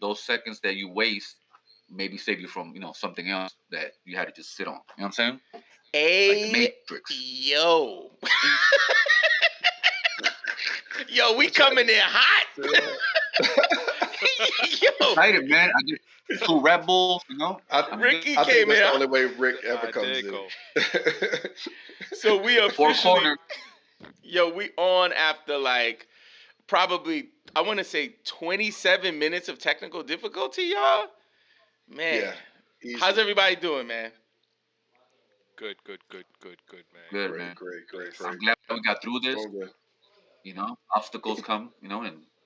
those seconds that you waste maybe save you from something else that you had to just sit on. You know what I'm saying? Like the Matrix. Yo. Yo, we coming in hot. Yo. Excited, man. I just 2 Red Bulls, Ricky I came think that's in. the only way Rick ever comes in. So we 4 officially, corners. yo, we on after like probably I want to say 27 minutes of technical difficulty, y'all. Man, Yeah, how's everybody doing, man? Good, man. Good, great, man. great. I'm glad we got through this. Doing good. Obstacles come, and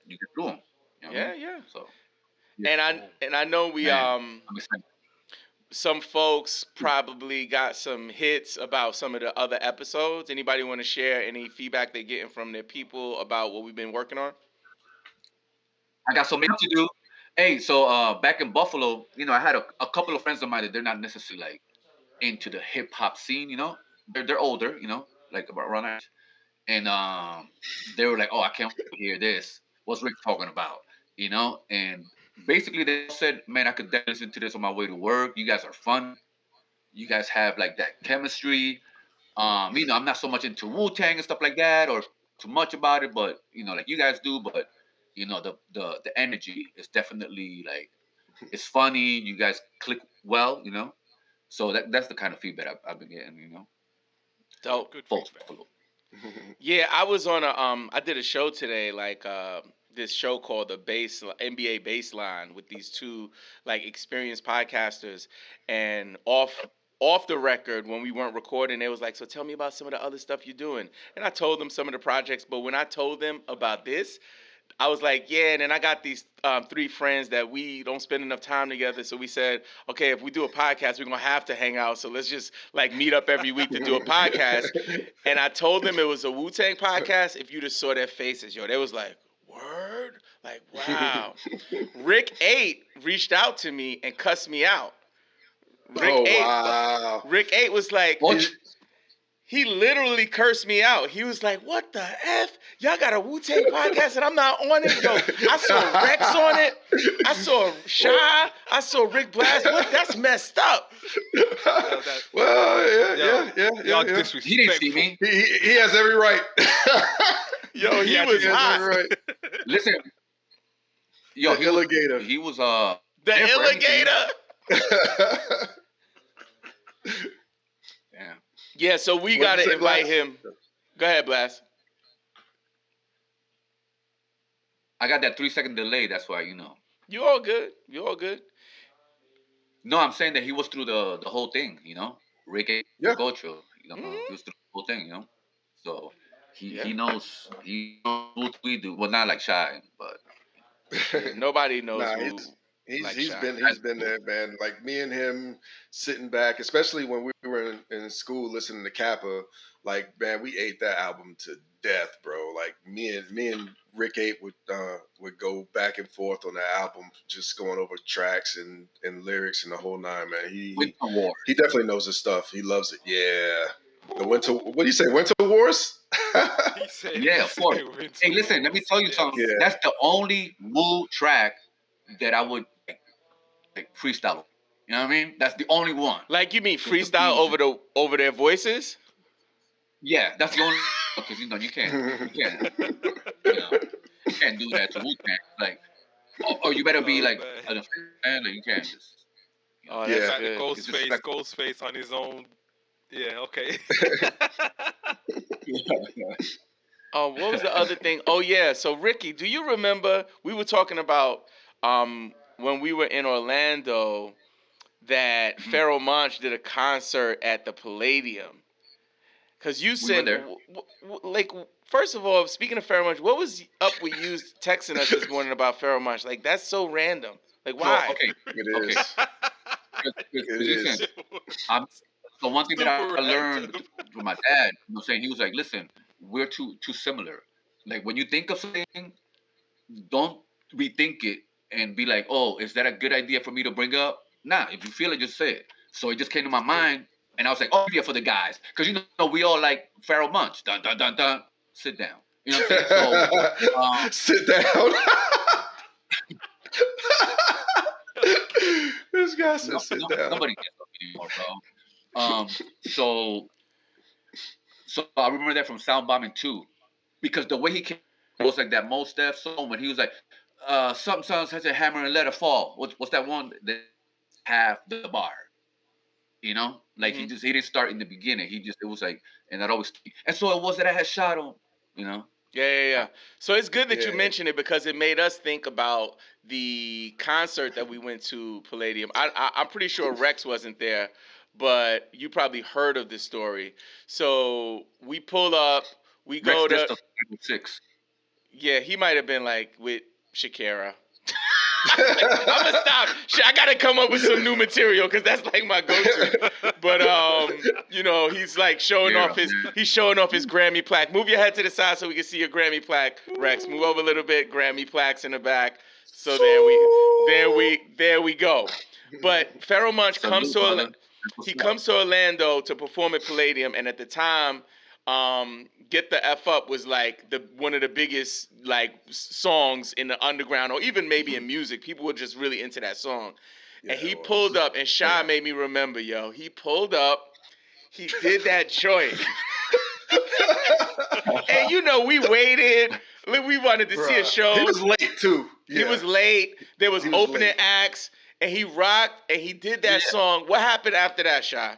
you get through them. You know what I mean? Yeah. So, And I know we man, I'm excited. some folks probably got some hits about some of the other episodes. Anybody want to share any feedback they're getting from their people about what we've been working on? I got so much to do. Hey, so back in Buffalo, I had a couple of friends of mine that they're not necessarily like into the hip hop scene. They're older, like about around our age. And they were like, "Oh, I can't wait to hear this. What's Rick talking about?" And basically they said, "Man, I could definitely listen to this on my way to work. You guys are fun. You guys have like that chemistry. I'm not so much into Wu-Tang and stuff like that, or too much about it, but like you guys do. But the energy is definitely like it's funny. You guys click well. So that's the kind of feedback I've been getting. Dope. Good Folks, feedback. Buffalo. Yeah, I was on I did a show today, like this show called the NBA Baseline with these two like experienced podcasters, and off the record when we weren't recording, they was like, "So tell me about some of the other stuff you're doing," and I told them some of the projects, but when I told them about this, I was like, yeah, and then I got these 3 friends that we don't spend enough time together. So we said, okay, if we do a podcast, we're going to have to hang out. So let's just like meet up every week to do a podcast. And I told them it was a Wu-Tang podcast. If you just saw their faces, yo, they was like, word? Like, wow. Rick 8 reached out to me and cussed me out. Wow. Rick 8 was like... He literally cursed me out. He was like, "What the F? Y'all got a Wu-Tang podcast and I'm not on it?" Yo, I saw Rex on it. I saw Shy. I saw Rick Blast. What? That's messed up. Well, yeah. Y'all disrespectful. He didn't see me. He has every right. Yo, he was hot. Right. Listen, yo, The alligator. He was The there for everything. alligator. Damn. Yeah, so we got to invite him. Go ahead, Blast. I got that 3-second delay. That's why You all good. No, I'm saying that he was through the whole thing. Rick Gocho. He was through the whole thing. So he knows what we do. Well, not like Shy, but nobody knows. Nah, he's been there, man. Like me and him sitting back, especially when we were in school listening to Kappa. Like, man, we ate that album to death, bro. Like me and Rick 8 would go back and forth on that album, just going over tracks and lyrics and the whole nine, man. He definitely knows his stuff. He loves it. Yeah. The Winter. What do you say? Winter Wars? He said, yeah, of course. Hey, listen, let me tell you something. Yeah. That's the only Wu track that I would like freestyle. You know what I mean? That's the only one. Like, you mean freestyle over their voices? Yeah, that's the only because you can't you can't do that to Wu-Tang. Like, or you better be like a fan. Like, you can't just. Oh, that's like good. the Ghostface on his own. Yeah, okay. What was the other thing? Oh, yeah. So, Ricky, do you remember we were talking about when we were in Orlando that Pharoah Monch did a concert at the Palladium? Because you said, like, first of all, speaking of Pharoah Monch, what was up with you texting us this morning about Pharoah Monch? Like, that's so random. Like, why? Okay. It is. So one thing that I learned from my dad, saying he was like, listen, we're too similar. Like, when you think of something, don't rethink it and be like, oh, is that a good idea for me to bring up? Nah, if you feel it, just say it. So it just came to my mind, and I was like, oh, yeah, for the guys. Because, we all like Pharoah Monch. Dun, dun, dun, dun. Sit down. You know what I'm saying? So, sit down. This guy said, "Sit down." Nobody gets up anymore, bro. So I remember that from Sound Bombing too, because the way he came was like that Mos Def song when he was like, something sounds has a hammer and let it fall. What's that one that have the bar? You know, like Mhm. he didn't start in the beginning. It was like, and that always, and so it was that I had shot him. You know, Yeah. So it's good that you Yeah. mentioned it because it made us think about the concert that we went to, Palladium. I'm pretty sure Rex wasn't there, but you probably heard of this story. So we pull up, we Rex go to, Dist of 6. yeah, he might have been like with Shakira. I'm gonna stop. I gotta come up with some new material because that's like my go-to. But he's like showing Yeah, off man. he's showing off his Grammy plaque. Move your head to the side so we can see your Grammy plaque, Rex. Move over a little bit. Grammy plaques in the back. So there we go. But Pharoah Monch Salute, brother. That's he what's up. comes to Orlando to perform at Palladium, and at the time, "Get the F Up" was like one of the biggest like songs in the underground, or even maybe in music. People were just really into that song. Yeah, And he it pulled was. up, and Shy made me remember, yo. He pulled up, he did that joint, and we waited. We wanted to see a Bruh, show. he was late too. He Yeah, was late. There was he was opening late. acts, and he rocked, and he did that Yeah. song. What happened after that, Shy?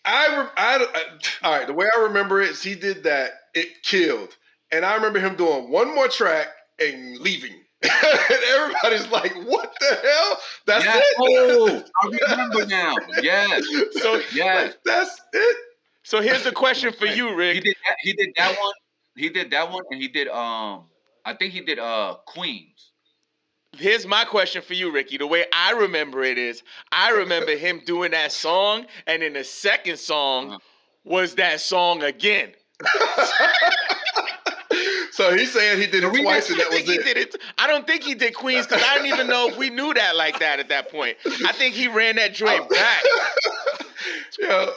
All right. The way I remember it is he did that. It killed, and I remember him doing one more track and leaving. And everybody's like, "What the hell? That's Yeah. it." Oh, I remember now. Yes. So, Yes. like that's it. so here's the question for Right. you, He Rick. did that. He did that one. He did that one, and he did I think he did Queens. Here's my question for you, Ricky. The way I remember it is, I remember him doing that song, and then the second song Uh, was that song again. So he's saying he did The it twice, remix? and I that was think he it. did it. I don't think he did Queens because I don't even know if we knew that like that at that point. I think he ran that joint back. Yeah,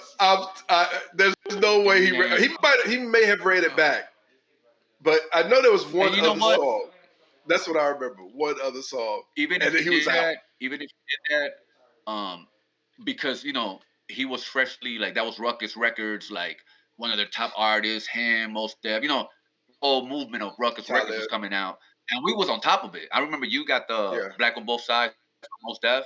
there's no way Man. he may have read it back, but I know there was one And you know other what? song. That's what I remember. One other song, Even and if then he he was did out. that, even if he did that, because he was freshly like that was Ruckus Records, like one of their top artists, him, Most Def, whole movement of Ruckus Records was Talib. coming out, and we was on top of it. I remember you got the Yeah. Black on Both Sides, Most Def,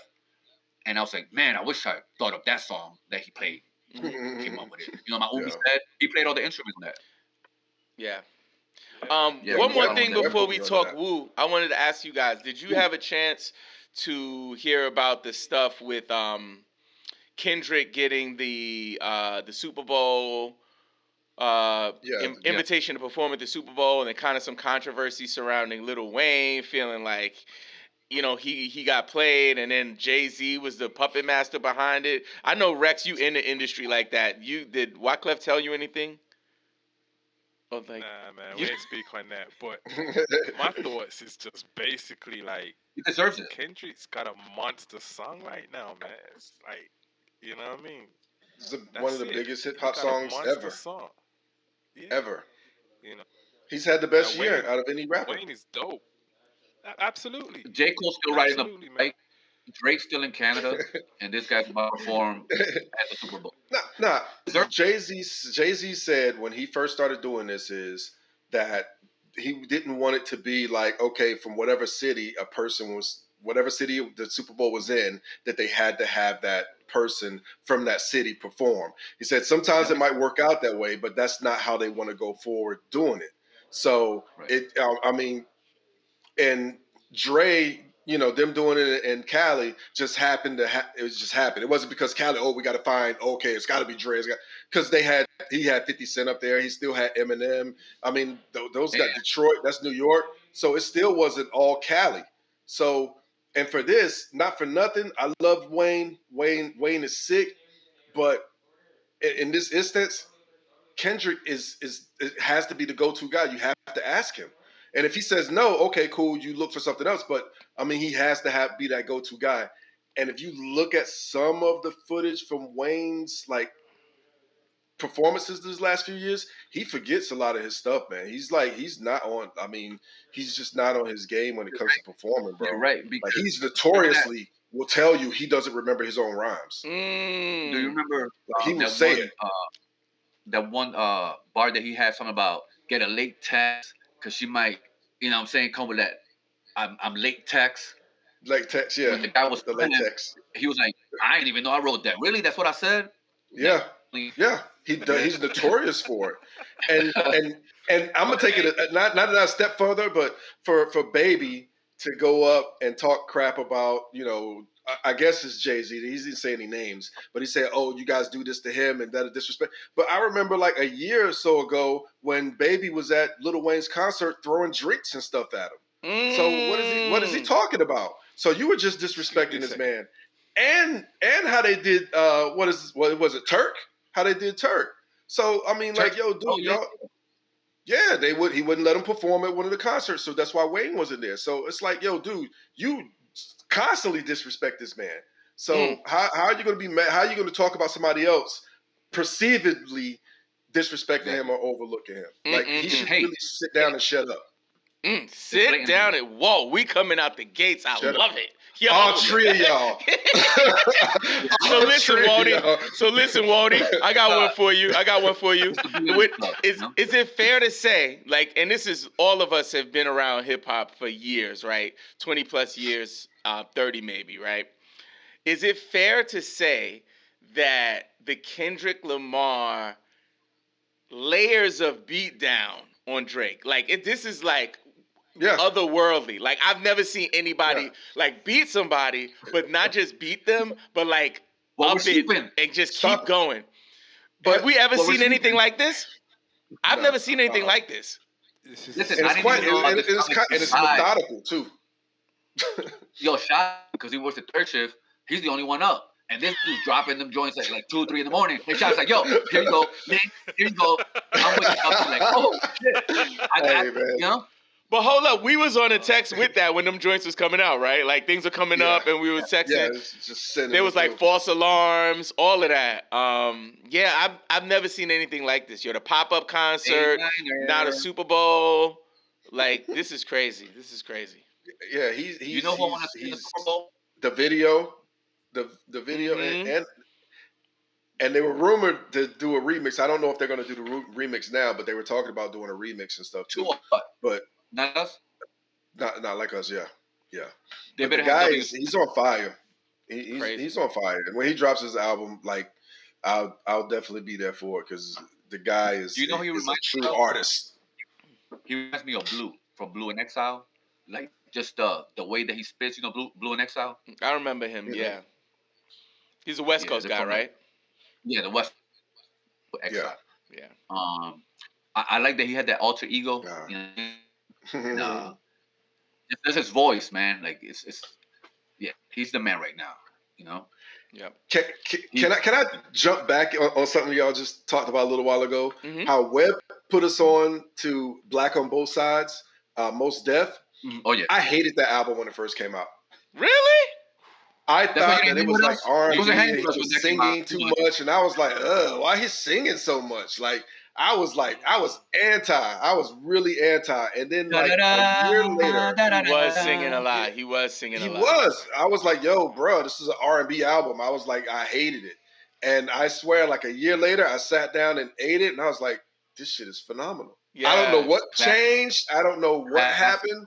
and I was like, man, I wish I thought of that song that he played, came up with it. My Umi Yeah. said he played all the instruments on that. Yeah. Yeah, One we more shot him on thing that. before we Definitely on talk that. Wu, I wanted to ask you guys: did you have a chance to hear about the stuff with Kendrick getting the Super Bowl Yeah. Yeah. invitation to perform at the Super Bowl, and then kind of some controversy surrounding Lil Wayne feeling like he got played, and then Jay-Z was the puppet master behind it. I know, Rex, you in the industry like that. You did Wyclef tell you anything? Oh, like Nah, man, you, we ain't speak on that. But my thoughts is just basically like He deserves it. Kendrick's got a monster song right now, man. It's like, you know what I mean? It's one of That's the it. biggest hip He hop got a songs monster ever. song. Yeah, Ever. you know. He's had the Now best year out of any rapper. Wayne is dope. Absolutely, J. Cole's still riding the absolutely, man. bike. Drake's still in Canada, and this guy's about to perform at the Super Bowl. Nah. Deserve Jay-Z said when he first started doing this is that he didn't want it to be like, okay, from whatever city a person was, whatever city the Super Bowl was in, that they had to have that person from that city perform. He said sometimes That it makes might work out that way, but that's not how they want to go forward doing it. So right. I mean, and Dre, them doing it in Cali just happened to it was just happened. It wasn't because Cali, we got to find, okay, it's got to be Dre. Because he had 50 Cent up there. He still had Eminem. I mean, those Yeah. got Detroit, that's New York. So it still wasn't all Cali. So, and for this, not for nothing, I love Wayne. Wayne is sick, but in this instance, Kendrick is it has to be the go-to guy. You have to ask him. And if he says no, okay, cool, you look for something else. But I mean, he has to be that go-to guy. And if you look at some of the footage from Wayne's like performances these last few years, he forgets a lot of his stuff, man. He's not on. I mean, he's just not on his game when it You're comes to performing, right. You're bro. right. Like Because he's remember that notoriously. will tell you he doesn't remember his own rhymes. Do you Mm. remember He will say it. that one bar that he had something about get a late text because she might, you know what I'm saying, come with that I'm late text. Latex, yeah. When the guy was The playing, latex. he was like, I didn't even know I wrote that. Really? That's what I said? Yeah. Like, Yeah. He's notorious for it. And I'm gonna take it not a step further, but for Baby to go up and talk crap about, I guess it's Jay-Z. He didn't say any names, but he said, "Oh, you guys do this to him and that is disrespect." But I remember like a year or so ago when Baby was at Lil Wayne's concert throwing drinks and stuff at him. So what is he talking about? So you were just disrespecting this man. And how they did what was it, Turk? How they did Turk. So I mean, like, yo, dude, y'all, yeah, he wouldn't let him perform at one of the concerts. So that's why Wayne wasn't there. So it's like, yo, dude, you constantly disrespect this man. So how are you gonna be mad? How are you gonna talk about somebody else perceivedly disrespecting him or overlooking him? Like he should really sit down and shut up. Sit down and whoa, we coming out the gates. I love it. Yo. All three of y'all. So listen, Waldy. I got one for you. Is it fair to say, like, and this is all of us have been around hip hop for years, right? 20 plus years, 30 maybe, right? Is it fair to say that the Kendrick Lamar layers of beatdown on Drake, like this is like otherworldly. Like I've never seen anybody like beat somebody, but not just beat them, but like up it and just keep going. But have we ever seen anything like this? I've never seen anything like this. Listen, and it's methodical too. Yo, Shy, because he works the third shift, he's the only one up. And this dude's dropping them joints at like 2 or 3 in the morning. And Shy's like, yo, here you go, Nick, here you go. I'm waking up like, oh shit. I got you know? But hold up, we was on a text with that when them joints was coming out, right? Like things were coming up and we was texting. Yeah, just there was like false alarms, all of that. I've never seen anything like this. You're the pop-up concert, not a Super Bowl. Like this is crazy. Yeah, he's you know who I want to see in the Super Bowl? The video, the video, and they were rumored to do a remix. I don't know if they're going to do the remix now, but they were talking about doing a remix and stuff too. But not us, not like us. Yeah. They but the guy he's on fire. He's on fire, and when he drops his album, like I'll definitely be there for it because the guy is he is a true artist. He reminds me of Blue from Blue in Exile. Like just the way that he spits, Blue in Exile. I remember him. Yeah, he's a West Coast guy, right? The West Exile. Yeah. I like that he had that alter ego. That's his voice, man. Like it's he's the man right now. Yeah. Can I jump back on something y'all just talked about a little while ago? Mm-hmm. How Webb put us on to Black on Both Sides, Most Def. Oh yeah. I hated that album when it first came out. Really? I thought that it was like R&B and he was singing too much, and I was like, why he's singing so much? Like I was anti. I was really anti. And then like a year later, he was singing a lot. He was. I was like, yo, bro, this is an R&B album. I was like, I hated it. And I swear, like a year later, I sat down and ate it, and I was like, this shit is phenomenal. Yeah, I don't know what changed. I don't know what happened.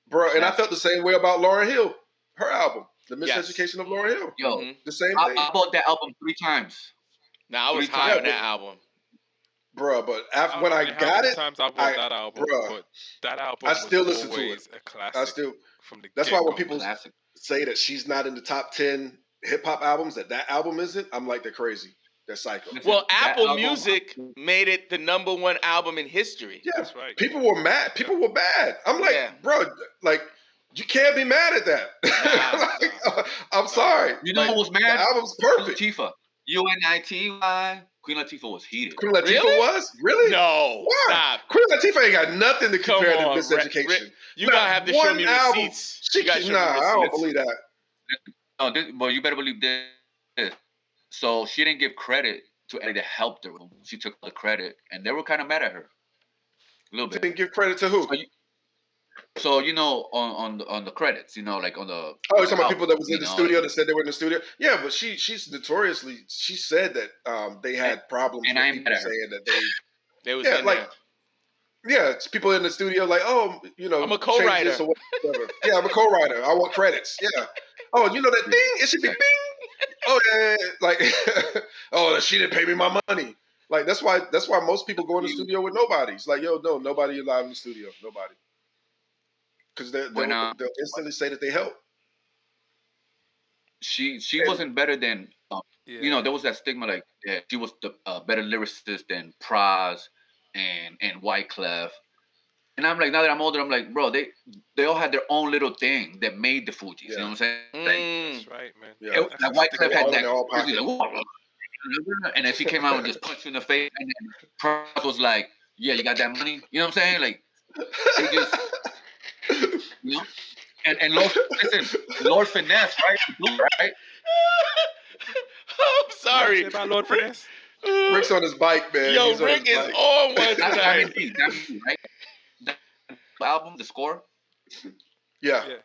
Bro, and I felt the same way about Lauryn Hill, her album, The Miseducation of Lauryn Hill. Yo, the same thing. I bought that album 3 times. Now I was high on that album. Bro, but after when I got it, times I bought that album, but that album I still listen to it. A classic. That's why when people say that she's not in the top 10 hip hop albums, that album isn't, I'm like, they're crazy. They're psycho. Well, Apple Music made it the #1 album in history. Yeah, that's right. People were mad. People were mad. I'm like, bro, like, you can't be mad at that. I'm sorry. You know who was mad? The album's perfect. Latifah. UNITY. Queen Latifah was heated. Queen Latifah was? Really? No. Why? Stop. Queen Latifah ain't got nothing to compare to Miseducation. You gotta have to show me receipts. I don't believe that. No, well, you better believe this. So she didn't give credit to anybody that helped her. She took the credit, and they were kind of mad at her. A little bit. Didn't give credit to who? So on the credits, like on the Oh, you're talking about people album, that was in the studio that said they were in the studio. Yeah, but she's notoriously she said that they and, had problems and with I'm people mad at her. saying that they They was yeah in like there. yeah it's people in the studio like I'm a change this co-writer. or whatever. Yeah, I'm a co-writer. I want credits. Yeah. Oh, you know that thing? It should be Exactly. bing. Oh yeah, like oh she didn't pay me my money. Like that's why most people go in the studio with nobody. It's like yo no nobody allowed in the studio nobody because When they'll instantly say that they help. she And wasn't better than Yeah. there was that stigma like she was the better lyricist than Praz and Wyclef. And I'm like, now that I'm older, I'm like, bro, they all had their own little thing that made the Fugees. You know yeah what I'm saying? Like, Mm. That's right, man. yeah That's like a they Wyclef stigma, were had all in that their man. own crazy, pocket. like, whoa, and then she came out and just punched you in the face, and then Praz was like, yeah, you got that money. You know what I'm saying? Like they just, you know, and Lord, listen, Lord Finesse, right? I'm What you sorry, say about Lord Rick. Finesse? Rick's on his bike, man. Yo, He's on his Rick is bike. on one tonight. Diamond D, right? That album, the score. Yeah, Yeah.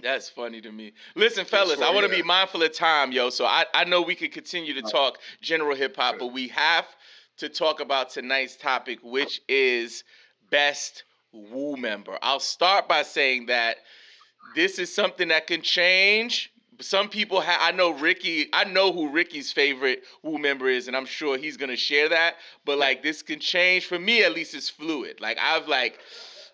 That's funny to me. Listen, for fellas, I sure. want to Yeah, be mindful of time, yo. So I know we could continue to talk general hip hop, but we have to talk about tonight's topic, which is best Wu member. I'll start by saying that this is something that can change. Some people have. I know Ricky. I know who Ricky's favorite Wu member is, and I'm sure he's gonna share that. But like, this can change for me. At least it's fluid. Like I've like,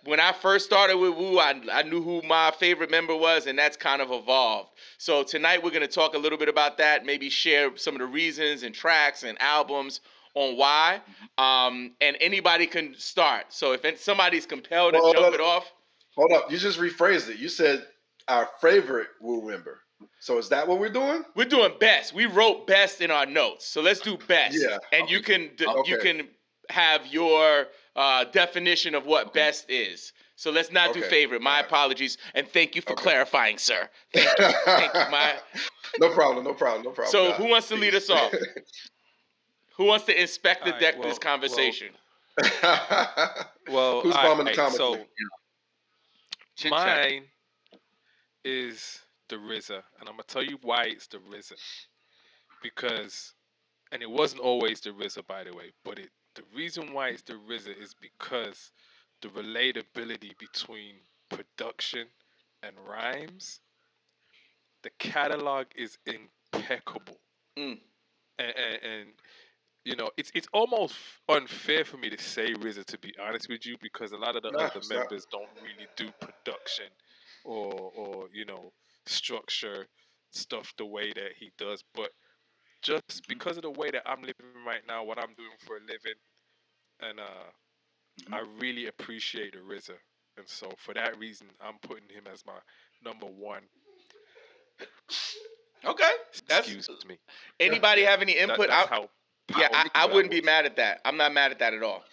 when I first started with Wu, I knew who my favorite member was, and that's kind of evolved. So tonight we're gonna talk a little bit about that. Maybe share some of the reasons and tracks and albums on why. And anybody can start. So if somebody's compelled to well, jump it off. hold up. You just rephrased it. You said our favorite Wu member. So is that what we're doing? We're doing best. We wrote best in our notes, so let's do best. Yeah. And you Okay. Okay. can have your definition of what Okay. best is. So let's not do Okay. favorite. My All right. apologies, and thank you for Okay. clarifying, sir. Thank you. Thank you. My. No problem. No problem. No problem. So God. who wants to lead Peace. us off? Who wants to inspect All the right. deck this conversation? Who's All bombing right. atomically? So Chin check. mine is the RZA, and I'm gonna tell you why it's the RZA. Because, and it wasn't always the RZA, by the way, but the reason why it's the RZA is because the relatability between production and rhymes, the catalog is impeccable. Mm. And it's almost unfair for me to say RZA, to be honest with you, because a lot of the Nah, other it's not. members don't really do production or structure stuff the way that he does. But just Mhm, because of the way that I'm living right now, what I'm doing for a living, and mhm. I really appreciate the RZA, and so for that reason, I'm putting him as my number one. Okay. That's. Excuse me. Yeah. Anybody have any input? That's how Yeah, I Well, wouldn't powerful be I was. mad at that. I'm not mad at that at all.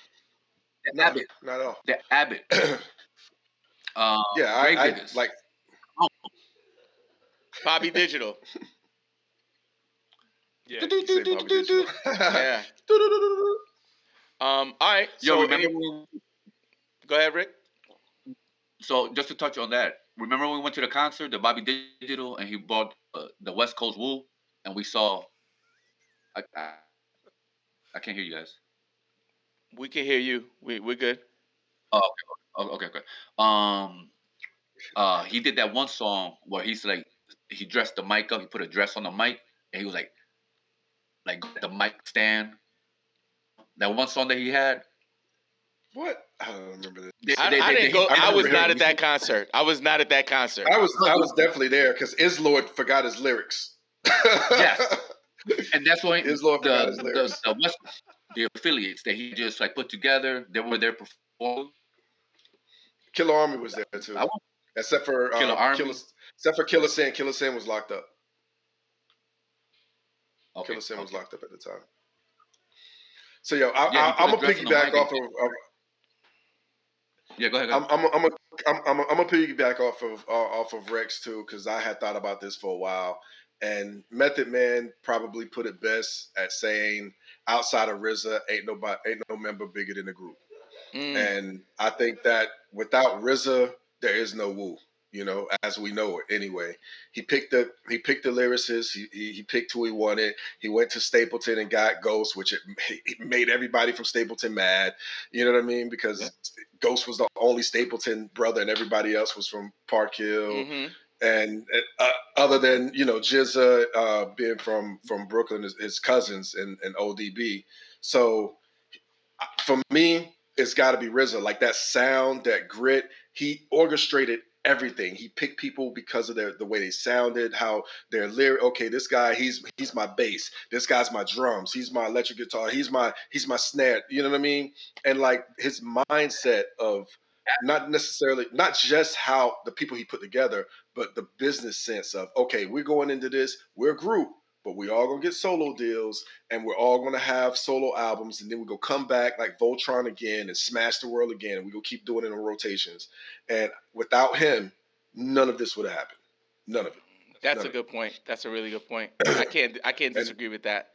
the Nah, Abbott, not at all. the Abbott, um, Yeah, Grave I Diggers. like. Oh. Bobby Digital. Yeah. You say Bobby Digital. Yeah. All right. Yo, So remember go ahead, Rick. so just to touch on that, remember when we went to the concert, the Bobby Digital, and he brought the West Coast Woo, and we saw. I can't hear you guys. We can hear you. We're good. Oh, okay. He did that one song where he's like, he dressed the mic up, he put a dress on the mic, and he was like the mic stand. That one song that he had. What? I don't remember this. I didn't go. He I I started was remember not hearing at this. that concert. I was not at that concert. I was definitely there because Islord forgot his lyrics. Yes, and that's why Islord forgot his lyrics. the West, the affiliates that he just like put together, they were there performing. Killer Army was there I too, want except for Killer Army. except for Killer Sin. Killer Sin was locked up. Okay, Killer Sin was okay. locked up at the time. So yo, Yeah, he put I'm a gonna dress on the piggyback mic. off And, of yeah, go ahead. I'm a piggyback off of Rex too because I had thought about this for a while, and Method Man probably put it best at saying outside of RZA ain't no member bigger than the group. And I think that without RZA, there is no Wu. You know, as we know it. Anyway, he picked the lyricists. He picked who he wanted. He went to Stapleton and got Ghost, which it made everybody from Stapleton mad. You know what I mean? Because Ghost was the only Stapleton brother, and everybody else was from Park Hill. Mm-hmm. And other than Jizza being from Brooklyn, his cousins and ODB. So for me, it's got to be RZA. Like that sound, that grit. He orchestrated everything. He picked people because of the way they sounded, how their lyric. Okay, this guy, he's my bass. This guy's my drums. He's my electric guitar. He's my snare. You know what I mean? And like his mindset of not just how the people he put together, but the business sense of, okay, we're going into this, we're a group, but we all gonna get solo deals, and we're all gonna have solo albums, and then we go come back like Voltron again and smash the world again, and we go keep doing it in rotations. And without him, none of this would have happened. None of it. That's a good point. That's a really good point. I can't disagree with that.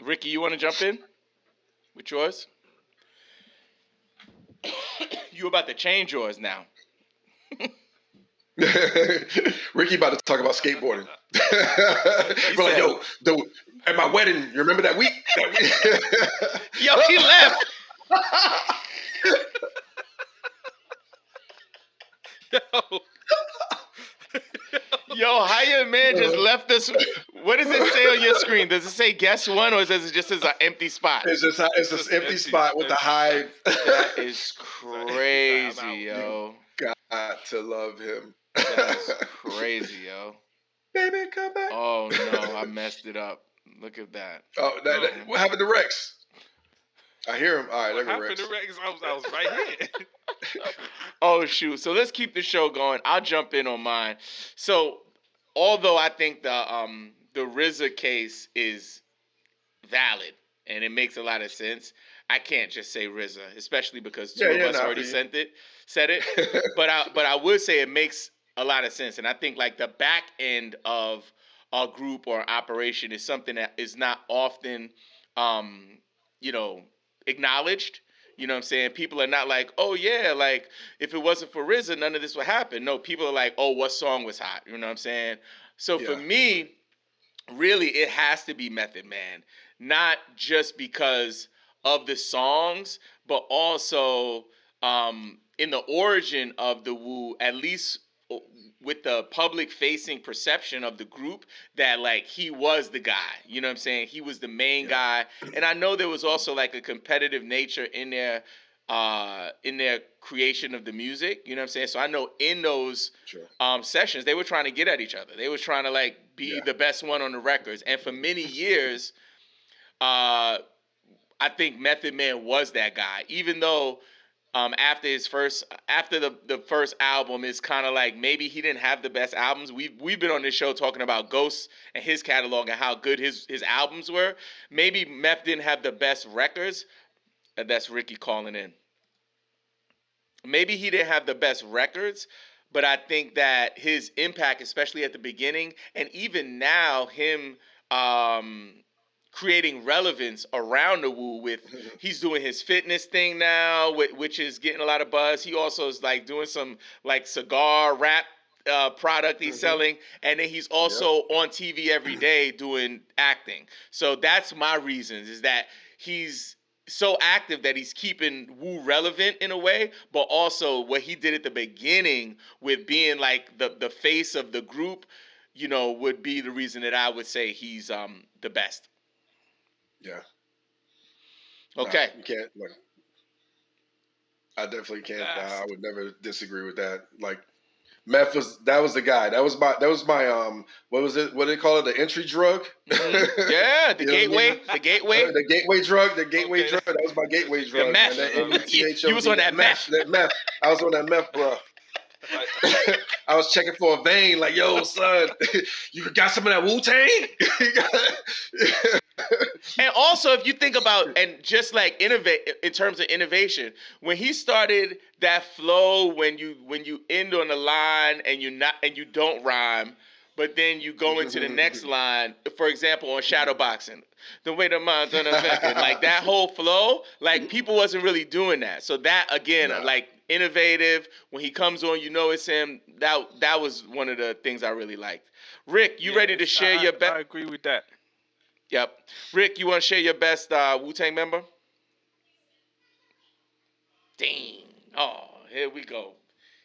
Ricky, you want to jump in with yours? You about to change yours now. Ricky about to talk about skateboarding. We're like, yo, at my wedding, you remember that week? Yo, he left. Yo, how your man just left us? What does it say on your screen? Does it say guess one, or does it just says an empty spot? It's just empty spot with the Hive. That is crazy, yo. You got to love him. That's crazy, yo. Baby, come back. Oh no, I messed it up. Look at that. Oh, what happened to Rex? I hear him. All right, What there go happened Rex. to Rex? I was right here. Oh shoot. So let's keep the show going. I'll jump in on mine. So although I think the RZA case is valid and it makes a lot of sense, I can't just say RZA, especially because two of us already said it. But I would say it makes a lot of sense, and I think like the back end of a group or operation is something that is not often, you know, acknowledged. You know what I'm saying? People are not like, oh yeah, like if it wasn't for RZA, none of this would happen. No, people are like, oh, what song was hot? You know what I'm saying? So for me, really, it has to be Method Man, not just because of the songs, but also in the origin of the Wu, at least with the public facing perception of the group, that like he was the guy. You know what I'm saying? He was the main guy. And I know there was also like a competitive nature in their creation of the music. You know what I'm saying? So I know in those sessions, they were trying to get at each other. They were trying to like be the best one on the records. And for many years, I think Method Man was that guy, even though after the first album, it's kind of like maybe he didn't have the best albums. We've been on this show talking about Ghost and his catalog and how good his albums were. Maybe Meth didn't have the best records. That's Ricky calling in. Maybe he didn't have the best records, but I think that his impact, especially at the beginning, and even now, him creating relevance around the Wu with he's doing his fitness thing now, which is getting a lot of buzz. He also is like doing some like cigar wrap product he's selling, and then he's also on TV every day doing acting. So that's my reasons, is that he's so active that he's keeping Wu relevant in a way, but also what he did at the beginning with being like the face of the group, you know, would be the reason that I would say he's the best. Yeah. Okay. You can't. Like, I definitely can't. I would never disagree with that. Like, Meth was the guy. That was my what was it? What do they call it? The entry drug. Mm-hmm. Yeah, the gateway. The gateway. The gateway drug. The gateway drug. That was my gateway drug. The meth. You was on that meth. That meth. I was on that meth, bro. I was checking for a vein, like, yo, son, you got some of that Wu-Tang? And also, if you think about, and just like innovate in terms of innovation, when he started that flow, when you end on the line and you don't rhyme, but then you go into the next line, for example, on shadowboxing, the way the mind done affected, like that whole flow, like people wasn't really doing that. So that again, Nah. like innovative. When he comes on, you know it's him. That was one of the things I really liked. Rick, you ready to share your best? I agree with that. Yep. Rick, you want to share your best Wu-Tang member? Dang. Oh, here we go.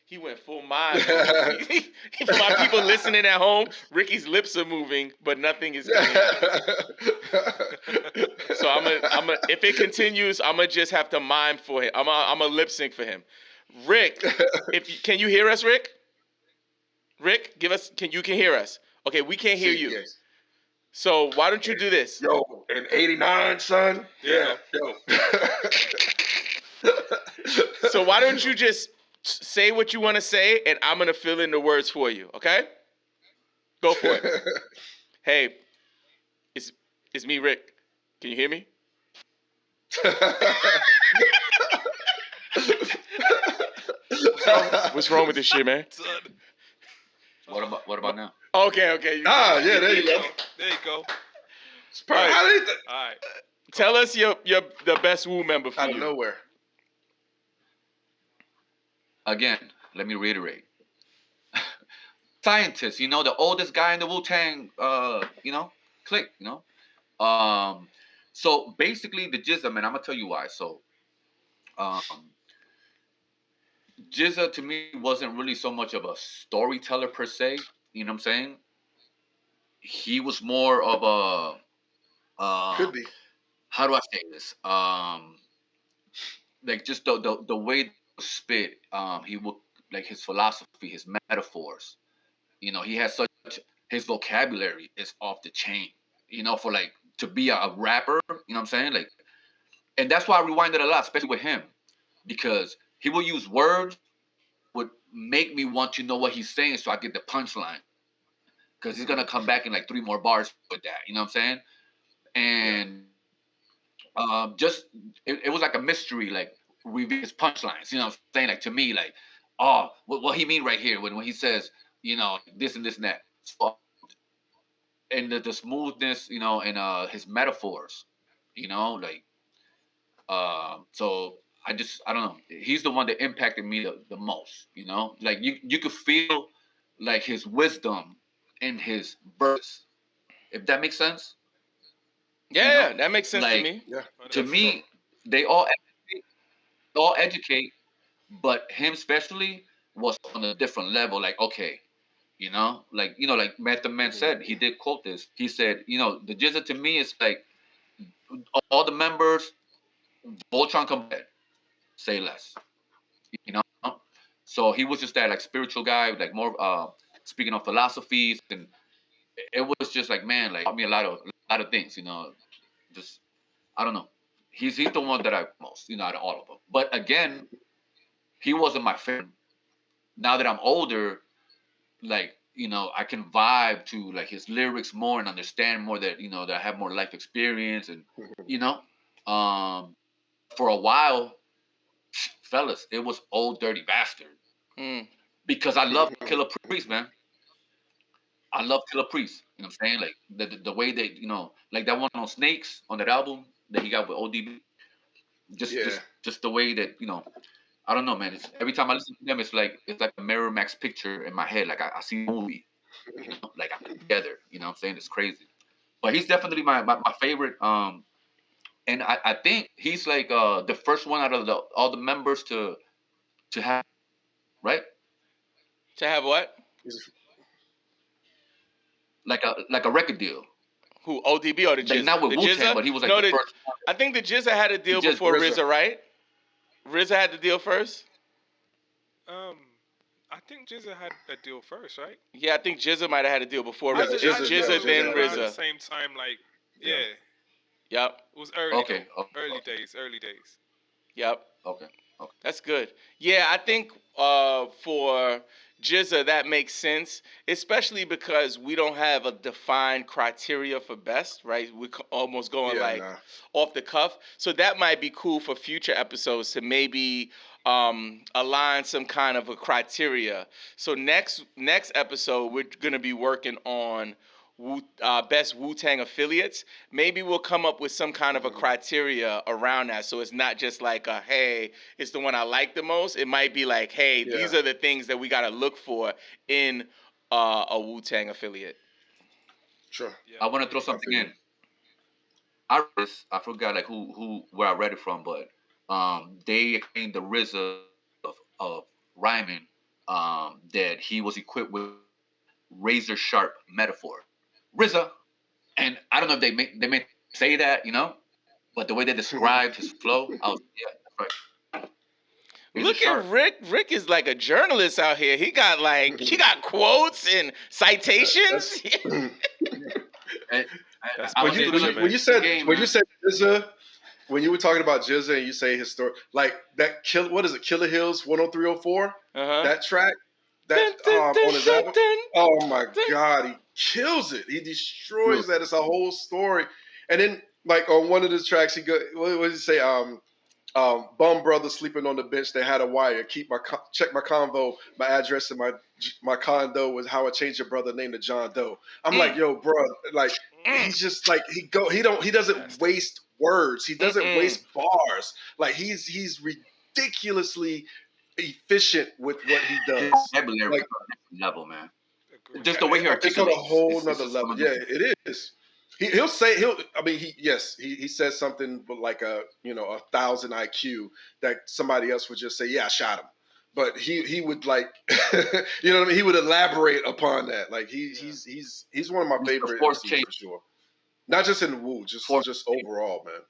He went full mind. For my people listening at home, Ricky's lips are moving, but nothing is coming out. So I'm a. If it continues, I'm gonna just have to mime for him. I'm a lip sync for him. Rick, can you hear us, Rick? Rick, can hear us? Okay, we can't hear you. Yes. So why don't you do this? Yo, in '89, son. Yeah, yo. So why don't you just say what you want to say, and I'm gonna fill in the words for you. Okay? Go for it. Hey, it's me, Rick. Can you hear me? What's wrong with this shit, man? What about now? Okay. Yeah, there you go. There you go. All right. All right. Tell us the best Wu member for Out you. of nowhere. Again, let me reiterate. Scientist, the oldest guy in the Wu-Tang, clique, So basically, the Jizza, man, I'm gonna tell you why. So, um, Jizza to me wasn't really so much of a storyteller per se. You know what I'm saying? He was more of a Could be. how do I say this? Like just the way he spit. He would like his philosophy, his metaphors. He has such his vocabulary is off the chain. For like to be a rapper. You know what I'm saying? Like, and that's why I rewinded a lot, especially with him, because he will use words would make me want to know what he's saying, so I get the punchline. Because he's gonna come back in like 3 more bars with that. You know what I'm saying? And just it was like a mystery, like reveal his punchlines. You know what I'm saying? Like to me, like, oh, what he mean right here when he says, this and this and that. So, and the smoothness, and his metaphors, like so I don't know. He's the one that impacted me the most, Like you could feel like his wisdom in his verse. If that makes sense. Yeah, that makes sense to Like me. Yeah. to me, they all educate, but him especially was on a different level. Like, okay, like Method Man said, he did quote this. He said, the Jizza to me is like all the members, Voltron come back, say less. You know? So he was just that like spiritual guy, like more speaking of philosophies, and it was just like, man, like taught me a lot of things, just I don't know. He's the one that I most, out of all of them. But again, he wasn't my favorite. Now that I'm older, like, I can vibe to like his lyrics more and understand more that, that I have more life experience and you know. For a while, fellas, it was Old Dirty Bastard. Mm. Because I love Killer Priest, man. I love Killer Priest. You know what I'm saying? Like the way they, like that one on Snakes on that album that he got with ODB. Just Yeah. just the way that, I don't know, man. It's every time I listen to them, it's like a Miramax picture in my head. Like I see a movie, like I put it together. You know what I'm saying? It's crazy. But he's definitely my favorite. And I think he's like the first one out of all the members to have, right? To have what? Like a record deal. Who, ODB or the Like Jizza? not with The Wu-Tang, Jizza? but he was like No, the first one. I think the Jizza had a deal Just before RZA. RZA, right? RZA had the deal first? I think Jizza had a deal first, right? Yeah, I think Jizza might have had a deal before Yeah, RZA. It's Jizza, Jizza, yeah, then Jizza. Around the RZA. same time, like Yeah. Yep. it was early Okay. though. Early days. Yep. Okay. That's good. Yeah, I think for Jizza that makes sense, especially because we don't have a defined criteria for best, right? We're almost going Yeah, like nah. off the cuff. So that might be cool for future episodes to maybe align some kind of a criteria. So next episode, we're gonna be working on best Wu-Tang affiliates. Maybe we'll come up with some kind of a criteria around that. So it's not just like a, hey, it's the one I like the most. It might be like, hey, these are the things that we gotta look for in a Wu-Tang affiliate. Sure. I want to throw something in. I forgot like who where I read it from, but they explained the RZA of rhyming, that he was equipped with razor sharp metaphor. RZA, and I don't know if they may say that, but the way they described his flow, I was that's right. Look at Rick. Rick is like a journalist out here. He got quotes and citations. When you said RZA, when you were talking about RZA and you say historic, like that what is it, Killer Hills 10304? That track, on his album. Oh my God, he kills it. He destroys that. It's a whole story. And then like on one of the tracks, he go, what did he say? Bum brother sleeping on the bench. They had a wire. Check my convo. My address and my condo was how I changed your brother name to John Doe. I'm like, yo, bro, like he's just like he doesn't waste words. He doesn't waste bars. Like he's ridiculously efficient with what he does. Like, level, man. Just the way he articulates. It's on a whole nother level. Yeah, it is. He says something like a 1,000 IQ that somebody else would just say, yeah, I shot him. But he would like, you know what I mean? He would elaborate upon that. Like he's one of my favorite MCs for sure. Not just in Wu, just overall, man.